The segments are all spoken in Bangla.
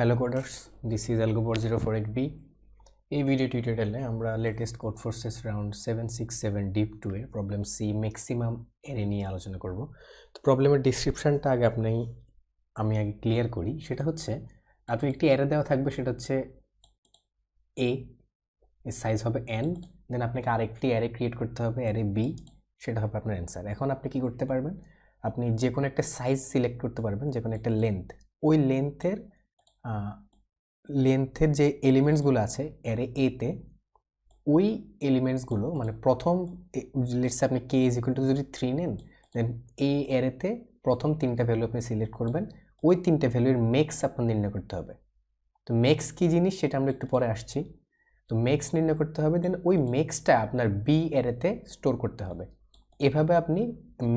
Hello coders, this is AlgoBot048B. এই ভিডিও টিউটোরিয়ালে আমরা latest code forces round 767 deep 2 এর প্রবলেম সি ম্যাক্সিমাম এরে নিয়ে আলোচনা করব। তো প্রবলেমের ডেসক্রিপশনটা আমি আগে ক্লিয়ার করি। সেটা হচ্ছে আপনি একটি অ্যারে দেওয়া থাকবে, সেটা হচ্ছে a, এর সাইজ হবে n, দেন আপনাকে আরেকটি অ্যারে ক্রিয়েট করতে হবে অ্যারে b, সেটা হবে আপনার অ্যান্সার। এখন আপনি কি করতে পারবেন, আপনি যে কোনো একটা সাইজ সিলেক্ট করতে পারবেন, যে কোনো একটা লেন্থ, ওই লেন্থের যে এলিমেন্টসগুলো আছে অ্যারে এ তে, ওই এলিমেন্টসগুলো মানে প্রথম লেটস আপনি k = যদি 3 নেন, দেন এই অ্যারেতে প্রথম তিনটা ভ্যালু আপনি সিলেক্ট করবেন, ওই তিনটা ভ্যালুর মেক্স আপনার নির্ণয় করতে হবে। তো মেক্স কি জিনিস সেটা আমরা একটু পরে আসছি। তো মেক্স নির্ণয় করতে হবে, দেন ওই মেক্সটা আপনার বি অ্যারেতে স্টোর করতে হবে। এভাবে আপনি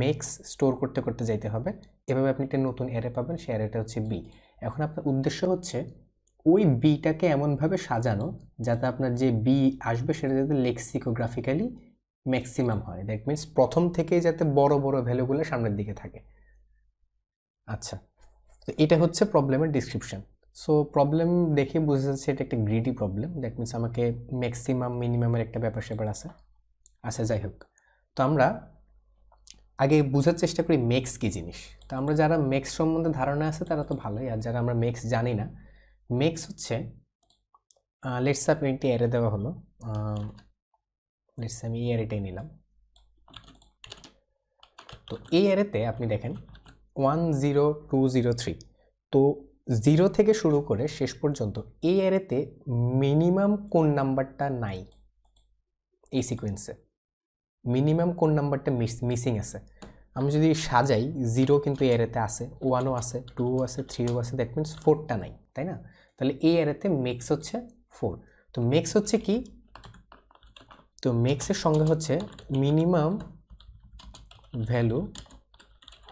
মেক্স স্টোর করতে করতে যাইতে হবে, এভাবে আপনি একটা নতুন অ্যারে পাবেন, সেই অ্যারেটা হচ্ছে বি। এখন আপনার উদ্দেশ্য হচ্ছে ওই বিটাকে এমনভাবে সাজানো যাতে আপনার যে বি আসবে সেটা যাতে লেক্সিকোগ্রাফিক্যালি ম্যাক্সিমাম হয়। দ্যাট মিনস প্রথম থেকেই যাতে বড় বড় ভ্যালুগুলো সামনের দিকে থাকে। আচ্ছা, তো এটা হচ্ছে প্রবলেমের ডিসক্রিপশন। সো প্রবলেম দেখে বোঝা যাচ্ছে এটা একটা গ্রিডি প্রবলেম। দ্যাট মিনস আমাকে ম্যাক্সিমাম মিনিমামের একটা ব্যাপার স্যাপার আছে। আচ্ছা, যাই হোক, তো আমরা আগে বোঝার চেষ্টা করি মেক্স কি জিনিস। তো আমরা যারা মেক্স সম্বন্ধে ধারণা আছে তারা তো ভালোই, আর যারা আমরা মেক্স জানি না, মেক্স হচ্ছে লেটস আপনি একটি অ্যারে দেওয়া হলো, লেটস আমি এই অ্যারেটাই নিলাম। তো এই অ্যারেতে আপনি দেখেন 1 0 2 0 3, তো 0 থেকে শুরু করে শেষ পর্যন্ত এই অ্যারেতে মিনিমাম কোন নাম্বারটা নাই, এই সিকোয়েন্সে মিনিমাম কোন নাম্বারটা মিসিং আছে। আমি যদি সাজাই, 0 কিন্তু এই অ্যারেতে আছে, 1ও আছে, 2ও আছে, 3ও আছে, দ্যাট মিনস 4টা নাই, তাই না? তাহলে এই অ্যারেতে মেক্স হচ্ছে 4। তো মেক্স হচ্ছে কি, তো মেক্সের সংজ্ঞা হচ্ছে minimum value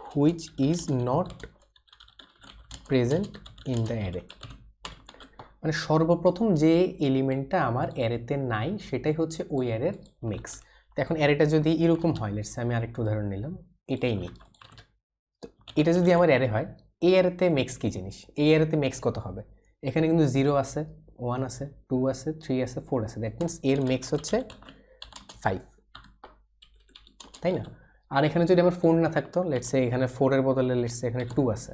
which is not present in the array, মানে সর্বপ্রথম যে এলিমেন্টটা আমার অ্যারেতে নাই সেটাই হচ্ছে ওই অ্যারের মেক্স। তো এখন অ্যারেটা যদি এরকম হয়, লেটস আমি আরেকটু উদাহরণ নিলাম, এটাই নিই। তো এটা যদি আমার অ্যারে হয়, এই অ্যারেতে মেক্স কি জিনিস, এই অ্যারেতে মেক্স কত হবে? এখানে কিন্তু 0 আছে, 1 আছে, 2 আছে, 3 আছে, 4 আছে, দ্যাট মিনস এর মেক্স হচ্ছে 5, তাই না? আর এখানে যদি আমার 4 না থাকতো, লেটস সে এখানে 4 এর বদলে লেটস সে এখানে 2 আছে,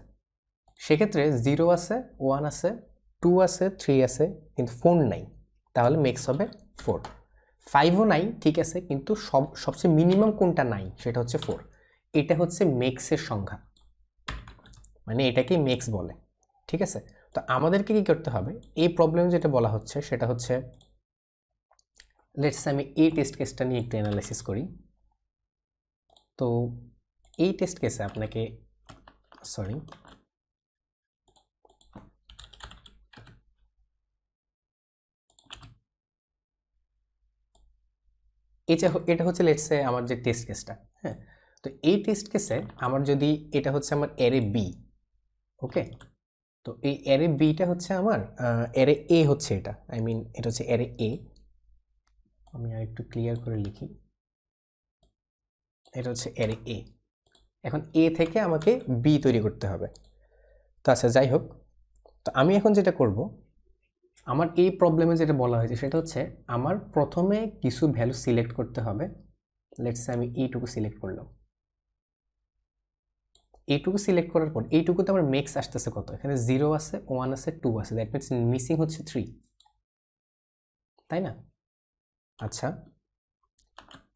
সেক্ষেত্রে 0 আছে, 1 আছে, 2 আছে, 3 আছে, কিন্তু 4 নাই, তাহলে মেক্স হবে 4। 5ও নাই, ঠিক আছে, কিন্তু সবচেয়ে মিনিমাম কোনটা নাই সেটা হচ্ছে 4। এটা হচ্ছে মেক্সের সংখ্যা, মানে এটাকে মেক্স বলে, ঠিক আছে? তো আমাদেরকে কি করতে হবে, এই প্রবলেম যেটা বলা হচ্ছে সেটা হচ্ছে, লেটস আমি এই টেস্ট কেসটা নিয়ে একটু অ্যানালাইসিস করি। তো এই টেস্ট কেসে আপনাকে এটা হচ্ছে লেটস সে আমার যে টেস্ট কেসটা, হ্যাঁ। তো এই টেস্ট কেসে আমার যদি এটা হচ্ছে আমার অ্যারে বি, ওকে, তো এই অ্যারে বিটা হচ্ছে আমার অ্যারে এ হচ্ছে, এটা আই মিন এটা হচ্ছে অ্যারে এ। আমি আর একটু ক্লিয়ার করে লিখি, এটা হচ্ছে অ্যারে এ। এখন এ থেকে আমাকে বি তৈরি করতে হবে। তো আচ্ছা, যাই হোক, তো আমি এখন যেটা করব, আমার এই প্রবলেমে যেটা বলা হয়েছে সেটা হচ্ছে আমার প্রথমে কিছু ভ্যালু সিলেক্ট করতে হবে। লেটস সে আমি এইটুকু সিলেক্ট করলাম। এইটুকু সিলেক্ট করার পর এইটুকুতে আমার মেক্স আসতেছে কত, এখানে 0 আছে, 1 আছে, 2 আছে, দ্যাট মিনস মিসিং হচ্ছে 3, তাই না? আচ্ছা,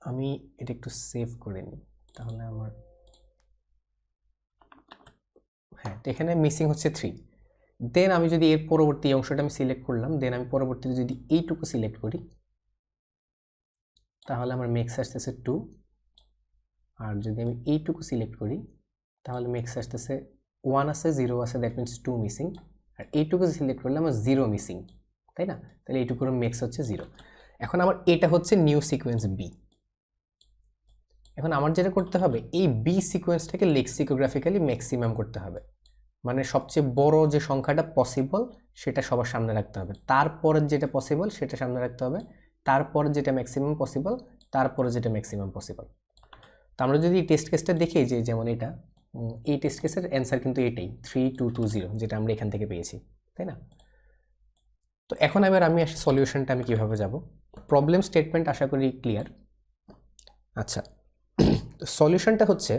আমি এটা একটু সেভ করে নিই, তাহলে আমার, হ্যাঁ, তো এখানে মিসিং হচ্ছে 3। দেন আমি যদি এর পরবর্তী অংশটা আমি সিলেক্ট করলাম, দেন আমি পরবর্তীতে যদি এইটুকু সিলেক্ট করি, তাহলে আমার মেক্স আসতেছে 2। আর যদি আমি এইটুকু সিলেক্ট করি, তাহলে মেক্স আসতেছে 1 আছে, 0 আছে, দ্যাট মিনস 2 মিসিং। আর এইটুকু সিলেক্ট করলে আমার 0 মিসিং, তাই না? তাহলে এইটুকুর মেক্স হচ্ছে 0। এখন আমার এটা হচ্ছে নিউ সিকোয়েন্স বি। এখন আমার যেটা করতে হবে, এই বি সিকোয়েন্সটাকে লেক্সিকোগ্রাফিক্যালি ম্যাক্সিমাম করতে হবে, মানে সবচেয়ে বড় যে সংখ্যাটা পসিবল সেটা সবার সামনে রাখতে হবে, তারপরের যেটা পসিবল সেটা সামনে রাখতে হবে, তারপর যেটা ম্যাক্সিমাম পসিবল, তারপরে যেটা ম্যাক্সিমাম পসিবল। তো আমরা যদি টেস্ট কেসটা দেখি, যেমন এটা, এই টেস্ট কেসের অ্যান্সার কিন্তু এটাই 3220, যেটা আমরা এখান থেকে পেয়েছি। তাই না? তো এখন এবার আমি আসি সলিউশনটা আমি কিভাবে যাব। প্রবলেম স্টেটমেন্ট আশা করি ক্লিয়ার। আচ্ছা, তো সলিউশনটা হচ্ছে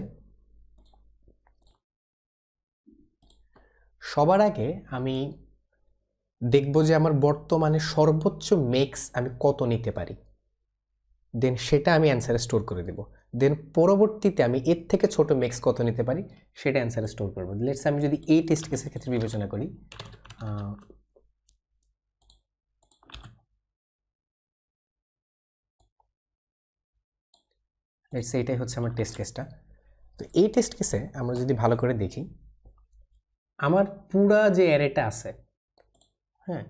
সবার আগে আমি দেখব যে আমার বর্তমানে সর্বোচ্চ মেক্স আমি কত নিতে পারি, দেন সেটা আমি অ্যান্সারে স্টোর করে দেব। দেন পরবর্তীতে আমি এর থেকে ছোট মেক্স কত নিতে পারি সেটা অ্যান্সারে স্টোর করব। লেটস আমি যদি এই টেস্ট কেসের ক্ষেত্রে বিবেচনা করি, লেটস এইটাই হচ্ছে আমার টেস্ট কেসটা। তো এই টেস্ট কেসে আমরা যদি ভালো করে দেখি, আমার পুরা যে অ্যারেটা আছে, হ্যাঁ,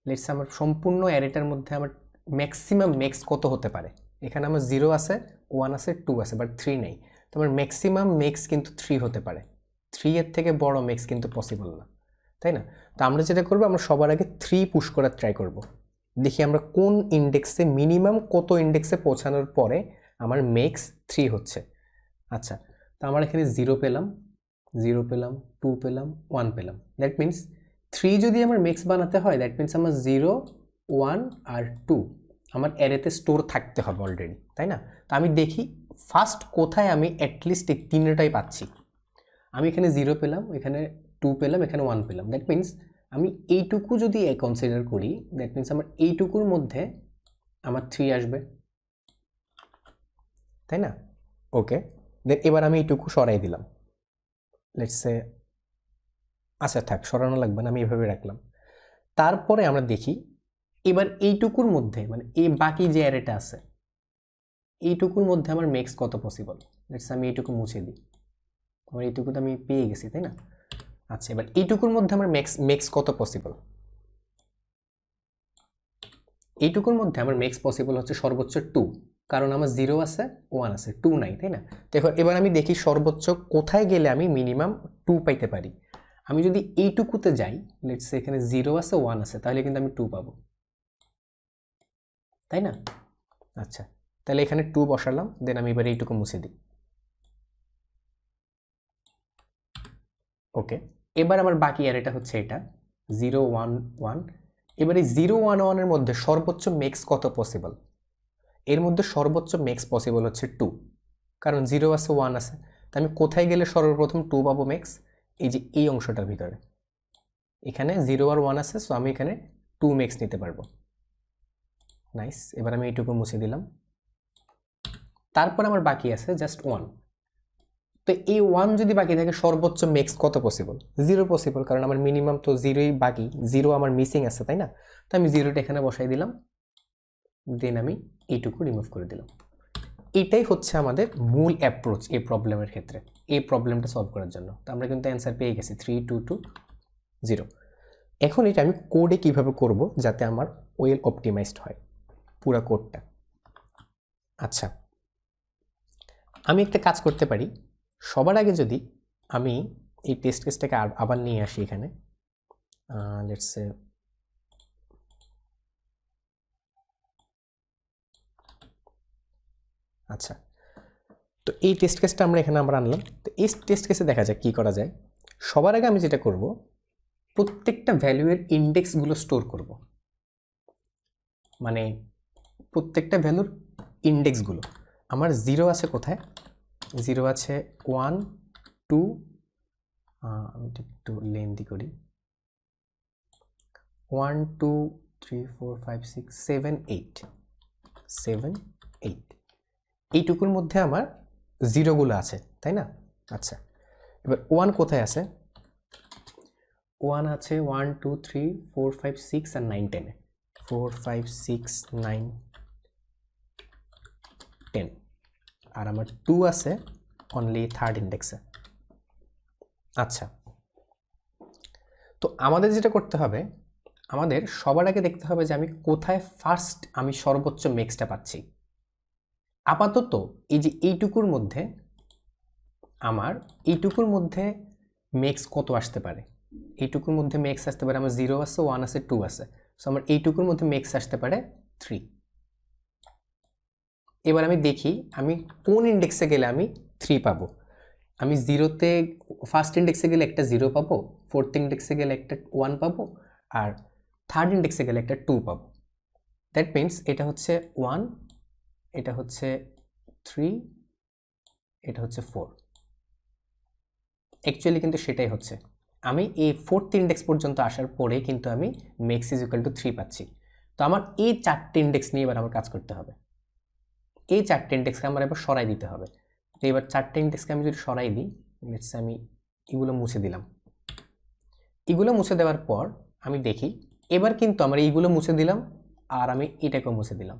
লেটস আমার সম্পূর্ণ অ্যারেটার মধ্যে আমার ম্যাক্সিমাম মেক্স কত হতে পারে। এখানে আমার 0 আছে, 1 আছে, 2 আছে, বাট 3 নেই। তো আমার ম্যাক্সিমাম মেক্স কিন্তু 3 হতে পারে। 3 এর থেকে বড় মেক্স কিন্তু পসিবল না, তাই না? তো আমরা যেটা করবো, আমরা সবার আগে 3 পুশ করার ট্রাই করব। দেখি আমরা কোন ইন্ডেক্সে, মিনিমাম কত ইন্ডেক্সে পৌঁছানোর পরে আমার মেক্স 3 হচ্ছে। আচ্ছা, তো আমরা এখানে 0 পেলাম, 0 পেলাম, 2 পেলাম, 1 পেলাম। দ্যাট মিনস 3 যদি আমার মেক্স বানাতে হয়, দ্যাট মিনস আমার 0, 1 আর 2 আমার অ্যারেতে স্টোর থাকতে হবে অলরেডি, তাই না? তো আমি দেখি ফার্স্ট কোথায় আমি অ্যাটলিস্ট এই তিনটাই পাচ্ছি। আমি এখানে 0 পেলাম, এখানে 2 পেলাম, এখানে 1 পেলাম। দ্যাট মিনস আমি এইটুকু যদি কনসিডার করি, দ্যাট মিনস আমার এইটুকুর মধ্যে আমার 3 আসবে, তাই না? ওকে, দেন এবার আমি এইটুকু সরাই দিলাম। লেটস সে, আচ্ছা থাক, সরানো লাগবে না, আমি এভাবে রাখলাম। তারপরে আমরা দেখি এবার এইটুকুর মধ্যে, মানে এই বাকি যে অ্যারেটা আছে, এইটুকুর মধ্যে আমার মেক্স কত পসিবল। লেটস আমি এইটুকু মুছে দিই, আমার এইটুকু তো আমি পেয়ে গেছি, তাই না? আচ্ছা, এবার এইটুকুর মধ্যে আমার মেক্স কত পসিবল। এইটুকুর মধ্যে আমার মেক্স পসিবল হচ্ছে সর্বোচ্চ 2, কারণ আমার 0 আছে, 1 আছে, 2 নাই, তাই না? দেখো এবার আমি দেখি সর্বোচ্চ কোথায় গেলে আমি মিনিমাম 2 পাইতে পারি। আমি যদি এইটুকুতে যাই, লেটস এখানে 0 আছে, 1 আছে, তাহলে কিন্তু আমি 2 পাবো, তাই না? আচ্ছা, তাহলে এখানে 2 বসালাম, দেন আমি এবার এইটুকু মুছে দিই। ওকে, এবার আমার বাকি অ্যারেটা হচ্ছে এটা 0, 1, 1। এবার এই 0, 1, 1 এর মধ্যে সর্বোচ্চ মেক্স কত পসিবল। এর মধ্যে সর্বোচ্চ মেক্স পসিবল হচ্ছে 2, কারণ 0 আছে, 1 আছে। তো আমি কোথায় গেলে সর্বপ্রথম 2 পাবো মেক্স? এই যে এই অংশটার ভিতরে, এখানে 0 আর 1 আছে, সো আমি এখানে 2 মেক্স নিতে পারবো। নাইস, এবার আমি এইটুকু মুছে দিলাম। তারপর আমার বাকি আছে জাস্ট 1। তো এই 1 যদি বাকি থাকে, সর্বোচ্চ মেক্স কত পসিবল? 0 পসিবল, কারণ আমার মিনিমাম তো 0ই বাকি, 0 আমার মিসিং আছে, তাই না? তো আমি 0টা এখানে বসাই দিলাম, দেন আমি এইটুকু রিমুভ করে দিলাম। এটাই হচ্ছে আমাদের মূল অ্যাপ্রোচ এই প্রবলেমের ক্ষেত্রে, এই প্রবলেমটা সলভ করার জন্য। তো আমরা কিন্তু অ্যান্সার পেয়ে গেছি 3, 2, 2, 0। এখন এটা আমি কোডে কিভাবে করব যাতে আমার ওয়েল অপটিমাইজড হয় পুরো কোডটা। আচ্ছা, আমি একটা কাজ করতে পারি। সবার আগে যদি আমি এই টেস্ট কেসটাকে আবার নিয়ে আসি এখানে, লেটস সে আচ্ছা, তো এই টেস্ট কেসটা আমরা এখানে আনলাম। তো এই টেস্ট কেসে দেখা যাক কি করা যায়। সবার আগে আমি যেটা করব, প্রত্যেকটা ভ্যালুয়ের ইন্ডেক্সগুলো স্টোর করব, মানে প্রত্যেকটা ভ্যালুর ইন্ডেক্সগুলো। আমার 0 আছে কোথায়? 0 আছে 1, 2, আমি একটু লেন্দি করি, 1, 2, 3, 4, 5, 6, 7, 8, 7, 8 এইটুকুর মধ্যে আমার 0গুলো আছে, তাই না? আচ্ছা, এবার 1 কোথায় আছে? 1 আছে 1, 2, 3, 4, 5, 6 আর 9, 10 4, 5, 6, 9, 10। আর আমার 2 আছে অনলি থার্ড ইন্ডেক্সে। আচ্ছা, তো আমাদের যেটা করতে হবে, আমাদের সবার আগে দেখতে হবে যে আমি কোথায় ফার্স্ট আমি সর্বোচ্চ মেক্সটা পাচ্ছি। আপাতত এই যে এইটুকুর মধ্যে, আমার এইটুকুর মধ্যে মেক্স কত আসতে পারে? এইটুকুর মধ্যে মেক্স আসতে পারে আমার 0 আছে, 1 আছে, 2 আছে, সো আমার এইটুকুর মধ্যে মেক্স আসতে পারে 3। এবার আমি দেখি আমি কোন ইন্ডেক্সে গেলে আমি 3 পাবো। আমি 0তে ফার্স্ট ইন্ডেক্সে গেলে একটা 0 পাবো, ফোর্থ ইন্ডেক্সে গেলে একটা 1 পাবো, আর থার্ড ইন্ডেক্সে গেলে একটা 2 পাবো। দ্যাট মিনস এটা হচ্ছে 1, এটা হচ্ছে 3, এটা হচ্ছে 4। অ্যাকচুয়ালি কিন্তু সেটাই হচ্ছে। আমি এই 4th ইন্ডেক্স পর্যন্ত আসার পরে কিন্তু আমি মেক্স ইজ ইকুয়াল টু 3 পাচ্ছি। তো আমার এই 4টে ইন্ডেক্স নিয়ে এবার আমার কাজ করতে হবে। এই 4টে ইন্ডেক্সকে আমার এবার সরাই দিতে হবে। তো এবার 4টে ইন্ডেক্সকে আমি যদি সরাই দিই, লেটস আমি এগুলো মুছে দিলাম। এগুলো মুছে দেওয়ার পর আমি দেখি এবার কিন্তু আমরা এইগুলো মুছে দিলাম আর আমি এটাকেও মুছে দিলাম।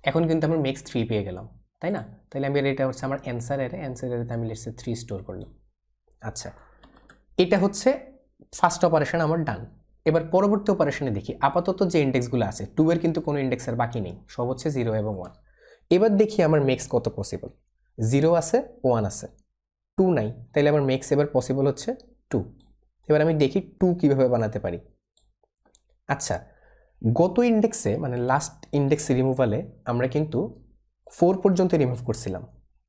এখন কিন্তু আমরা মেক্স 3 পেয়ে গেলাম, তাই না? তাহলে আমি এটা হচ্ছে আমার অ্যান্সার এরেতে আমি লেটস 3 স্টোর করলাম। আচ্ছা, এটা হচ্ছে ফার্স্ট অপারেশন আমার ডান। এবার পরবর্তী অপারেশনে দেখি আপাতত যে ইন্ডেক্সগুলো আছে 2 এর কিন্তু কোনো ইন্ডেক্সের বাকি নেই, সব হচ্ছে 0 এবং 1। এবার দেখি আমার মেক্স কত পসিবল। 0 আছে, 1 আছে, 2 নাই, তাহলে আমার মেক্স এবার পসিবল হচ্ছে 2। এবার আমি দেখি 2 কীভাবে বানাতে পারি। আচ্ছা, গত ইন্ডেক্সে মানে লাস্ট ইন্ডেক্স রিমুভালে আমরা কিন্তু 4 পর্যন্ত রিমুভ করছিলাম,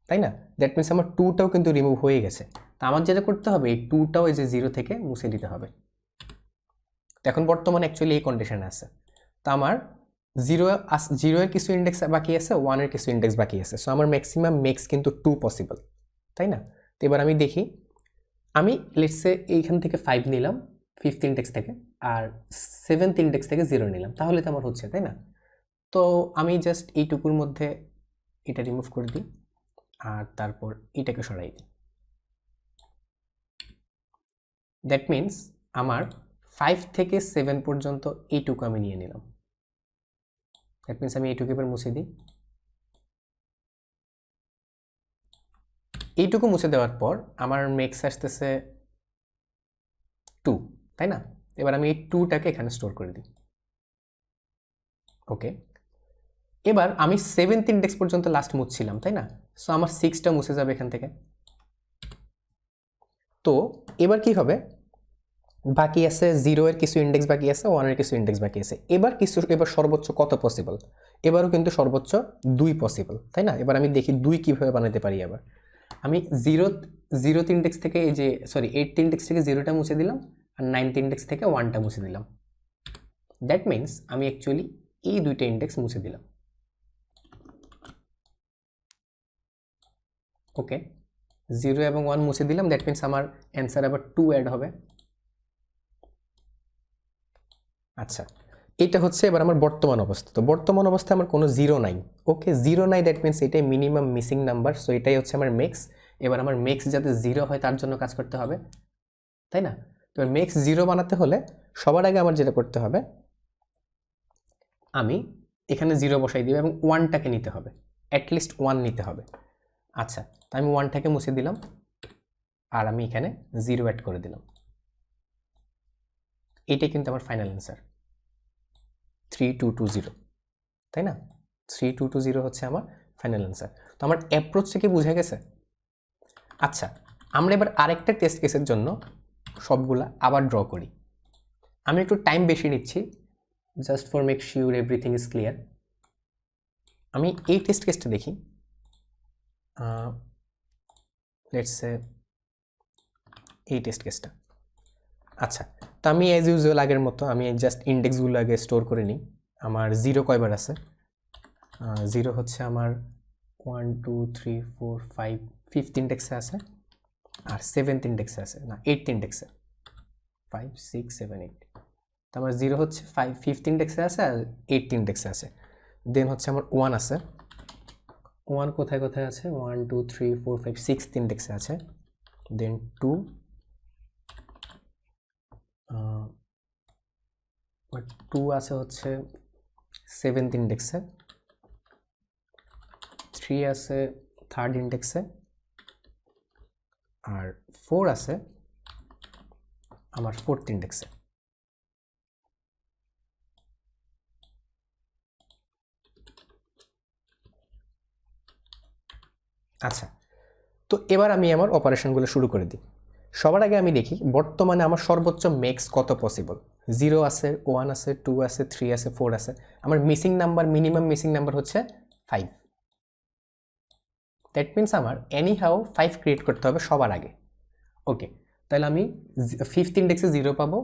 তাই না? দ্যাট মিনস আমার 2টাও কিন্তু রিমুভ হয়ে গেছে। তা আমার যেটা করতে হবে এই 2টাও এই যে 0 থেকে মুছে দিতে হবে। তো এখন বর্তমানে অ্যাকচুয়ালি এই কন্ডিশনে আছে। তো আমার 0 এর কিছু ইন্ডেক্স বাকি আছে, 1 এর কিছু ইন্ডেক্স বাকি আছে। সো আমার ম্যাক্সিমাম মেক্স কিন্তু 2 পসিবল, তাই না? তো এবার আমি দেখি, আমি লেটস সে এইখান থেকে 5 নিলাম 5th ইন্ডেক্স থেকে, আর 7th ইন্ডেক্স থেকে 0 নিলাম, তাহলে তো আমার হচ্ছে, তাই না? তো আমি জাস্ট এইটুকুর মধ্যে এটা রিমুভ করে দিই আর তারপর এটাকে সরাই দিই। দ্যাট মিনস আমার 5 থেকে 7 পর্যন্ত এইটুকু আমি নিয়ে নিলাম। দ্যাট মিনস আমি এইটুকু এবার মুছে দিই। এইটুকু মুছে দেওয়ার পর আমার মেক্স আসতেছে 2, তাই না? এবার আমি এই 2টাকে এখানে স্টোর করে দিই। ওকে, এবার আমি 7th ইন্ডেক্স পর্যন্ত লাস্ট মুছছিলাম, তাই না? সো আমার 6টা মুছে যাবে এখান থেকে। তো এবার কি হবে, বাকি আছে 0 এর কিছু ইন্ডেক্স বাকি আছে, 1 এর কিছু ইন্ডেক্স বাকি আছে। এবার সর্বোচ্চ কত পসিবল? এবারও কিন্তু সর্বোচ্চ 2 পসিবল, তাই না? এবার আমি দেখি 2 কিভাবে বানাতে পারি। আবার আমি 0th ইন্ডেক্স থেকে এই যে 8th ইন্ডেক্স থেকে 0টা মুছে দিলাম আর 9th ইন্ডেক্স থেকে 1টা মুছে দিলাম। দ্যাট মিনস আমি অ্যাকচুয়ালি এই 2টা ইন্ডেক্স মুছে দিলাম। ওকে, 0 এবং 1 মুছে দিলাম। দ্যাট মিনস আমার অ্যান্সার আবার 2 অ্যাড হবে। আচ্ছা, এটা হচ্ছে এবার আমার বর্তমান অবস্থা। তো বর্তমান অবস্থায় আমার কোনো 0 নাই। ওকে, 0 নাই, দ্যাট মিনস এটাই মিনিমাম মিসিং নাম্বার। সো এটাই হচ্ছে আমার মেক্স। এবার আমার মেক্স যাতে 0 হয় তার জন্য কাজ করতে হবে, তাই না? তো মেক্স 0 বানাতে হলে সবার আগে আমার যেটা করতে হবে, আমি এখানে 0 বসাই দিব এবং 1টাকে নিতে হবে, অ্যাটলিস্ট 1 নিতে হবে। আচ্ছা, তো আমি 1টাকে মুছে দিলাম আর আমি এখানে 0 অ্যাড করে দিলাম। এইটাই কিন্তু আমার ফাইনাল অ্যান্সার 3220, তাই না? 3220 হচ্ছে আমার ফাইনাল অ্যান্সার। তো আমার অ্যাপ্রোচটা কি বোঝা গেছে? আচ্ছা, আমরা এবার আরেকটা টেস্ট কেসের জন্য সবগুলা আবার ড্র করি। আমি একটু টাইম বেশি নিচ্ছি just for make sure everything is clear. আমি এই টেস্ট কেসটা দেখি। লেটস সে এই টেস্ট কেসটা। আচ্ছা, তো আমি অ্যাজ ইউজুয়াল আগের মতো আমি জাস্ট ইন্ডেক্সগুলো আগে স্টোর করে নিই। আমার 0 কয়বার আছে? 0 হচ্ছে আমার 1 2 3 4 5 5th ইন্ডেক্সে আছে, আর 7th ইন্ডেক্সে আছে, না 8th ইন্ডেক্সে 5 6 7 8। তো আমার 0 হচ্ছে 5th ইন্ডেক্সে আছে আর 8th ইন্ডেক্সে আছে। দেন হচ্ছে আমার 1 আছে। 1 কোথায় কোথায় আছে? 1 2 3 4 5 6th ইন্ডেক্সে আছে। দেন 2 2 আছে হচ্ছে 7th ইন্ডেক্সে। 3 আছে 3rd ইন্ডেক্সে, আর 4 আছে আমার 4th ইন্ডেক্সে। আচ্ছা, তো এবার আমি আমার অপারেশনগুলো শুরু করে দিই। সবার আগে আমি দেখি বর্তমানে আমার সর্বোচ্চ মেক্স কত পসিবল। 0 আছে, 1 আছে, 2 আছে, 3 আছে, 4 আছে। আমার missing number, minimum missing number হচ্ছে 5। দ্যাট মিনস আমার এনি হাউ 5 ক্রিয়েট করতে হবে সবার আগে। ওকে, তাহলে আমি 5th ইন্ডেক্সে 0 পাবো।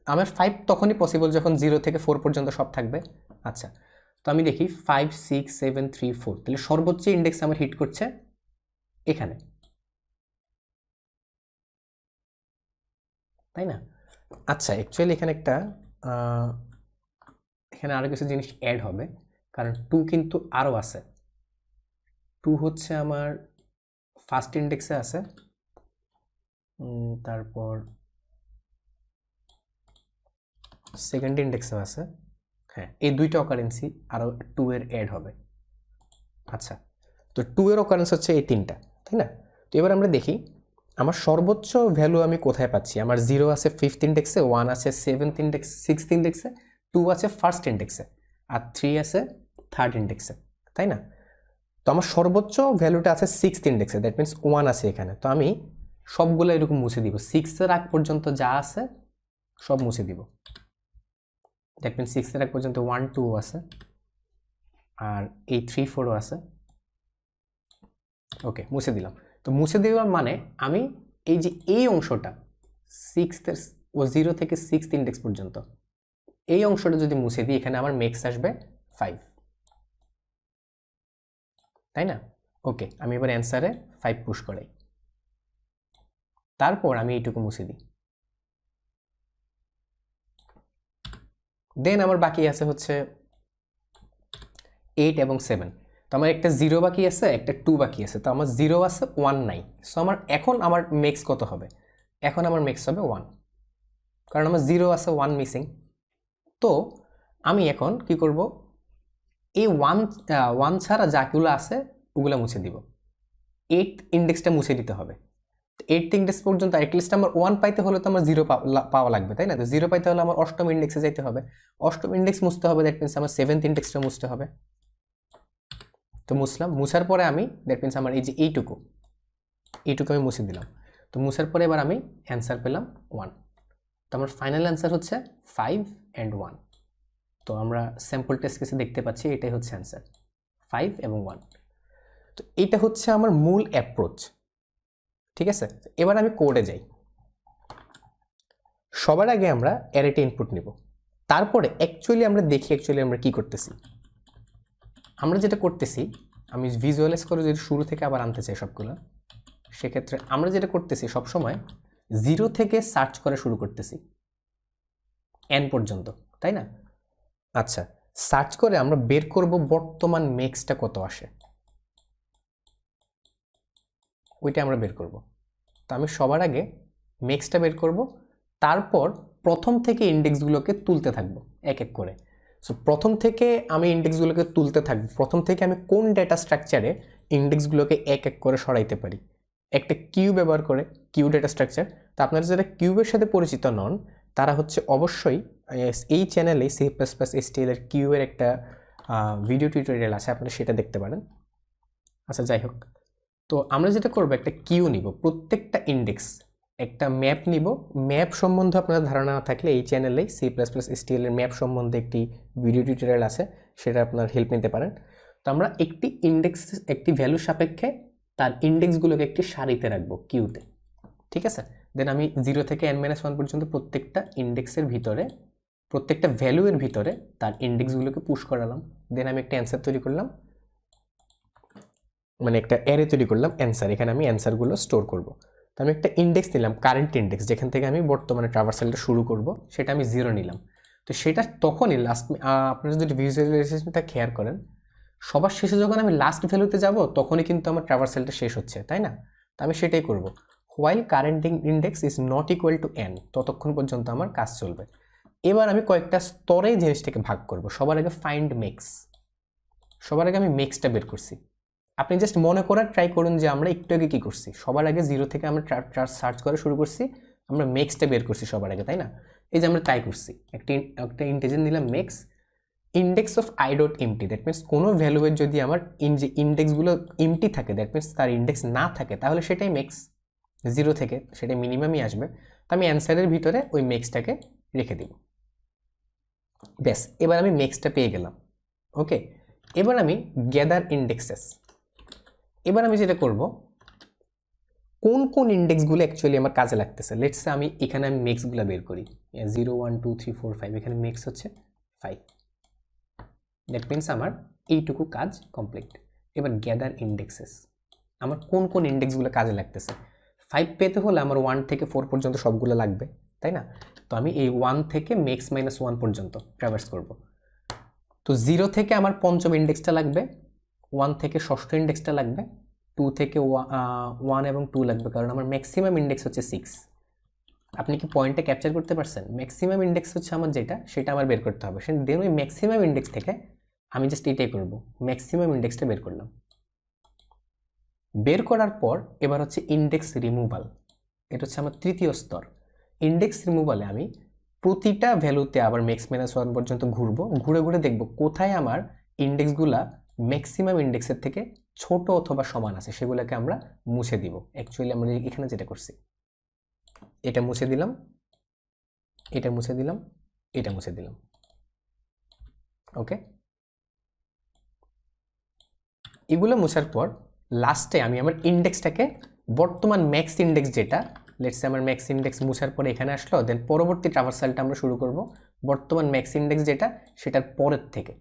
আমার 5 তখনই পসিবল যখন 0 থেকে 4 পর্যন্ত সব থাকবে। আচ্ছা, তো আমি দেখি 5 6 7 3 4, তাহলে সর্বোচ্চ ইন্ডেক্স আমার হিট করছে এখানে, তাই না? আচ্ছা, অ্যাকচুয়ালি এখানে একটা এখানে আরো কিছু জিনিস অ্যাড হবে, কারণ 2 কিন্তু আরও আছে। 2 হচ্ছে আমার ফার্স্ট ইন্ডেক্সে আছে, তারপর সেকেন্ড ইন্ডেক্সেও আছে। হ্যাঁ, এই দুইটা অকারেন্সি আরও 2 এর অ্যাড হবে। আচ্ছা, তো 2 এর অকারেন্স হচ্ছে এই তিনটা, তাই না? তো এবার আমরা দেখি আমার সর্বোচ্চ ভ্যালু আমি কোথায় পাচ্ছি। আমার 0 আছে 5th ইন্ডেক্সে, 1 আছে 7th ইন্ডেক্স 6th ইন্ডেক্সে, 2 আছে ফার্স্ট ইন্ডেক্সে, আর 3 আছে থার্ড ইন্ডেক্সে, তাই না? তো আমার সর্বোচ্চ ভ্যালুটা আছে 6th ইন্ডেক্সে, দ্যাট মিনস 1 আছে এখানে। তো আমি সবগুলো এরকম মুছে দিব, 6 এর আগ পর্যন্ত যা আছে সব মুছে দিব। দ্যাট মিনস 6 এর আগ পর্যন্ত 1 2 আছে, আর এই 3 4ও আছে। ওকে, মুছে দিলাম। তো মুছে দেওয়ার মানে আমি এই যে এই অংশটা 6th ও 0 থেকে 6th ইন্ডেক্স পর্যন্ত এই অংশটা যদি মুছে দিই, এখানে আমার মেক্স আসবে 5, তাই না? ওকে, আমি এবার অ্যান্সারে 5 পুশ করাই, তারপর আমি এইটুকু মুছে দিই। দেন আমার বাকি আছে হচ্ছে 8 এবং 7। তো আমার একটা 0 বাকি আছে, একটা 2 বাকি আছে। তো আমার 0 আছে, 1 নাই। সো আমার মেক্স কত হবে? এখন আমার মেক্স হবে 1, কারণ আমার 0 আছে, 1 মিসিং। তো আমি এখন কি করব, এই 1 ছাড়া যাগুলো আছে ওগুলো মুছে দিব। 8th ইন্ডেক্সটা মুছে দিতে হবে। 8th ইন্ডেক্স পর্যন্ত অ্যাটলিস্ট আমার 1 পাইতে হলে তো আমার 0 পাওয়া লাগবে, তাই না? তো 0 পাইতে হলে আমার 8ম ইন্ডেক্সে যাইতে হবে। 8ম ইন্ডেক্স মুছতে হবে, দ্যাট মিনস আমার 7th ইন্ডেক্সটা মুছতে হবে। তো মুছলাম, মুছার পরে আমি দ্যাট মিনস আমার এই যে এইটুকু আমি মুছে দিলাম। তো মুছার পরে এবার আমি অ্যান্সার পেলাম 1। তো আমার ফাইনাল অ্যান্সার হচ্ছে 5 and 1। তো আমরা স্যাম্পল টেস্ট কেসে দেখতে পাচ্ছি এটাই হচ্ছে অ্যান্সার, 5 এবং 1। তো এটা হচ্ছে আমার মূল অ্যাপ্রোচ, ঠিক আছে? এবার আমি কোডে যাই। সবার আগে আমরা অ্যারেতে ইনপুট নিব, তারপরে অ্যাকচুয়ালি আমরা দেখি আমরা কি করতেছি। আমরা যেটা করতেছি, আমি ভিজুয়ালাইজ করে যদি শুরু থেকে আবার আনতে চাই সবগুলো, সেক্ষেত্রে আমরা যেটা করতেছি সবসময় 0 থেকে সার্চ করে শুরু করতেছি n পর্যন্ত, তাই না? আচ্ছা, সার্চ করে আমরা বের করব বর্তমান মেক্সটা কত আসে, ওইটা আমরা বের করব। তো আমি সবার আগে মেক্সটা বের করব, তারপর প্রথম থেকে ইন্ডেক্সগুলোকে তুলতে থাকবো এক এক করে। সো প্রথম থেকে আমি ইন্ডেক্সগুলোকে তুলতে থাকবো, প্রথম থেকে আমি কোন ডেটা স্ট্রাকচারে ইন্ডেক্সগুলোকে এক এক করে সরাইতে পারি, একটা কিউ ব্যবহার করে, কিউ ডেটা স্ট্রাকচার। তো আপনারা যারা কিউবের সাথে পরিচিত নন, তারা হচ্ছে অবশ্যই এই চ্যানেলে C++HTML এর কিউবের একটা ভিডিও টিউটোরিয়াল আছে, আপনারা সেটা দেখতে পারেন। আচ্ছা, যাই হোক, তো আমরা যেটা করবো, একটা কিউ নিব, প্রত্যেকটা ইন্ডেক্স একটা ম্যাপ নিব। ম্যাপ সম্বন্ধে আপনার ধারণা না থাকলে এই চ্যানেলে C++HTML এর ম্যাপ সম্বন্ধে একটি ভিডিও টিউটোরিয়াল আছে, সেটা আপনার হেল্প নিতে পারেন। তো আমরা একটি ইন্ডেক্স, একটি ভ্যালু সাপেক্ষে তার ইন্ডেক্সগুলোকে একটি সারিতে রাখবো কিউতে, ঠিক আছে? দেন আমি 0 থেকে n-1 পর্যন্ত প্রত্যেকটা ইন্ডেক্সের ভিতরে, প্রত্যেকটা ভ্যালুয়ের ভিতরে তার ইন্ডেক্সগুলোকে পুশ করালাম। দেন আমি একটা অ্যান্সার তৈরি করলাম, মানে একটা অ্যারে তৈরি করলাম অ্যান্সার, এখানে আমি অ্যান্সারগুলো স্টোর করব। তো আমি একটা ইন্ডেক্স নিলাম, কারেন্ট ইন্ডেক্স, যেখান থেকে আমি বর্তমানে ট্রাভার্সালটা শুরু করব, সেটা আমি 0 নিলাম। তো সেটা তখনই লাস্ট, আপনারা যদি ভিজুয়ালাইজেশনটা খেয়াল করেন, সবার শেষে যখন আমি লাস্ট ভ্যালুতে যাব তখনই কিন্তু আমার ট্রাভার্সালটা শেষ হচ্ছে, তাই না? তো আমি সেটাই করব, while current index is not equal to n, ততক্ষণ পর্যন্ত আমার কাজ চলবে। এবার আমি কয়েকটা স্তরে জিনিসটাকে ভাগ করব। সবার আগে ফাইন্ড মেক্স, সবার আগে আমি মেক্সটা বের করছি। আপনি জাস্ট মনে করার ট্রাই করুন যে আমরা একটু আগে কী করছি। সবার আগে 0 থেকে আমরা সার্চ করে শুরু করছি, আমরা মেক্সটা বের করছি সবার আগে, তাই না? এই যে আমরা তাই করছি, একটা ইন্টিজার নিলাম max, index of I dot empty, that means কোনো ভ্যালুয়ের যদি আমার যে ইন্ডেক্সগুলো এমটি থাকে, দ্যাট মিনস তার ইন্ডেক্স না থাকে, তাহলে সেটাই মেক্স। 0 থেকে সেটা মিনিমামই আসবে। তো আমি অ্যান্সারের ভিতরে ওই মেক্সটাকে রেখে দিব। ব্যাস, এবার আমি মেক্সটা পেয়ে গেলাম। ওকে, এবার আমি গ্যাদার ইন্ডেক্সেস, এবার আমি যেটা করব, কোন কোন ইন্ডেক্সগুলো অ্যাকচুয়ালি আমার কাজে লাগতেছে। লেটস সে আমি এখানে মেক্সগুলো বের করি, 0 1 2 3 4 5, এখানে মেক্স হচ্ছে 5। দ্যাট মিনস আমার এইটুকু কাজ কমপ্লিট। এবার গ্যাদার ইন্ডেক্সেস, আমার কোন কোন ইন্ডেক্সগুলো কাজে লাগতেছে। 5 পেতে হলে আমার 1 থেকে 4 পর্যন্ত সবগুলো লাগবে, তাই না? তো আমি এই 1 থেকে মেক্স মাইনাস 1 পর্যন্ত ট্রাভার্স করব। তো 0 থেকে আমার পঞ্চম ইন্ডেক্সটা লাগবে, 1 থেকে ষষ্ঠ ইন্ডেক্সটা লাগবে, 2 থেকে 1 এবং 2 লাগবে, কারণ আমার ম্যাক্সিমাম ইন্ডেক্স হচ্ছে 6। আপনি কি পয়েন্টটা ক্যাপচার করতে পারছেন? ম্যাক্সিমাম ইন্ডেক্স হচ্ছে আমার যেটা, সেটা আমার বের করতে হবে। দেন ওই ম্যাক্সিমাম ইন্ডেক্স থেকে আমি জাস্ট এটাই করব, ম্যাক্সিমাম ইন্ডেক্সটা বের করলাম। বের করার পর এবার হচ্ছে ইন্ডেক্স রিমুভাল, এটা হচ্ছে আমার তৃতীয় স্তর। ইন্ডেক্স রিমুভালে আমি প্রতিটা ভ্যালুতে আবার মেক্স মাইনাস 1 পর্যন্ত ঘুরবো, ঘুরে ঘুরে দেখব কোথায় আমার ইন্ডেক্সগুলা ম্যাক্সিমাম ইন্ডেক্সের থেকে ছোট অথবা সমান আছে, সেগুলোকে আমরা মুছে দিব। অ্যাকচুয়ালি আমরা এখানে যেটা করছি, এটা মুছে দিলাম, এটা মুছে দিলাম, এটা মুছে দিলাম। ওকে, এগুলো মুছার পর লাস্টে আমি আমার ইন্ডেক্সটাকে, বর্তমান ম্যাক্স ইন্ডেক্স যেটা, লেটস সে আমার ম্যাক্স ইন্ডেক্স মুছার পরে এখানে আসলো, দেন পরবর্তী ট্রাভার্সালটা আমরা শুরু করব বর্তমান ম্যাক্স ইন্ডেক্স যেটা, সেটার পরের থেকে।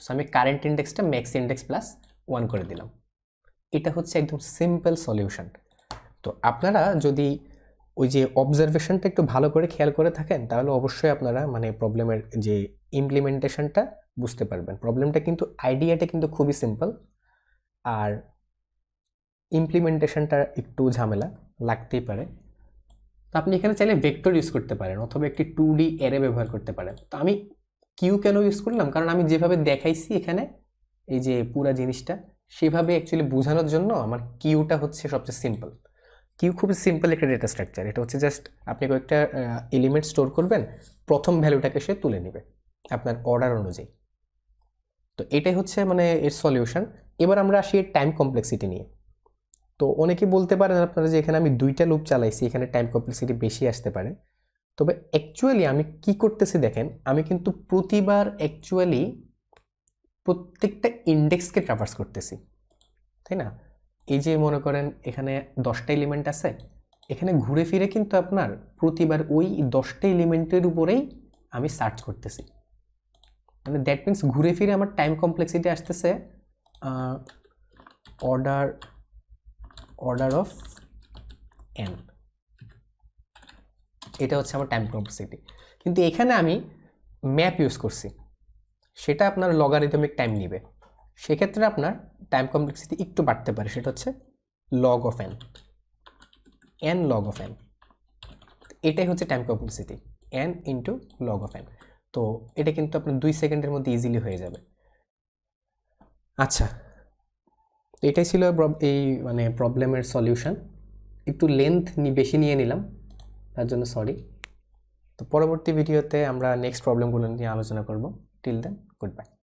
সো আমি কারেন্ট ইন্ডেক্সটা ম্যাক্স ইন্ডেক্স প্লাস 1 করে দিলাম। এটা হচ্ছে একদম সিম্পল সলিউশন। তো আপনারা যদি ওই যে অবজারভেশনটা একটু ভালো করে খেয়াল করে থাকেন, তাহলে অবশ্যই আপনারা মানে প্রবলেমের যে ইমপ্লিমেন্টেশনটা বুঝতে পারবেন। প্রবলেমটা কিন্তু, আইডিয়াটা কিন্তু খুবই সিম্পল, আর ইমপ্লিমেন্টেশনটা একটু ঝামেলা লাগতেই পারে। তো আপনি এখানে চাইলে ভেক্টর ইউজ করতে পারেন, অথবা একটি 2D অ্যারে ব্যবহার করতে পারেন। তো আমি কিউ কেন ইউজ করলাম, কারণ আমি যেভাবে দেখাইছি এখানে এই যে পুরা জিনিসটা, সেভাবে অ্যাকচুয়ালি বোঝানোর জন্য আমার কিউটা হচ্ছে সবচেয়ে সিম্পল। কিউ খুবই সিম্পল একটা ডেটা স্ট্রাকচার। এটা হচ্ছে জাস্ট আপনি কয়েকটা এলিমেন্ট স্টোর করবেন, প্রথম ভ্যালুটাকে সে তুলে নেবে আপনার অর্ডার অনুযায়ী। তো এটাই হচ্ছে মানে এর সলিউশন। এবার আমরা আসি এর টাইম কমপ্লেক্সিটি নিয়ে। তো অনেকে বলতে পারেন আপনারা যে এখানে আমি 2টা লুপ চালাইছি, এখানে টাইম কমপ্লেক্সিটি বেশি আসতে পারে। তবে অ্যাকচুয়ালি আমি কি করতেছি দেখেন, আমি কিন্তু প্রতিবার অ্যাকচুয়ালি প্রত্যেকটা ইন্ডেক্সকে ট্রাভার্স করতেছি, তাই না? এই যে মনে করেন এখানে 10টা এলিমেন্ট আছে, এখানে ঘুরে ফিরে কিন্তু আপনার প্রতিবার ওই 10টা এলিমেন্টের উপরেই আমি সার্চ করতেছি। মানে দ্যাট মিনস ঘুরে ফিরে আমার টাইম কমপ্লেক্সিটি আসতেছে অর্ডার অফ n। এটা হচ্ছে আমার টাইম কমপ্লেক্সিটি। কিন্তু এখানে আমি ম্যাপ ইউজ করছি, সেটা আপনার লগারিদমিক টাইম নেবে, সেক্ষেত্রে আপনার টাইম কমপ্লেক্সিটি একটু বাড়তে পারে, সেটা হচ্ছে log of n log of n। এটাই হচ্ছে time complexity, n into log of n। তো এটা কিন্তু আপনার 2 সেকেন্ডের মধ্যে ইজিলি হয়ে যাবে। আচ্ছা, এটাই ছিল এই মানে প্রবলেমের সলিউশন। একটু লেন্থ বেশি নিয়ে নিলাম, তার জন্য সরি। তো পরবর্তী ভিডিওতে আমরা নেক্সট প্রবলেমগুলো নিয়ে আলোচনা করব। Till then, good by.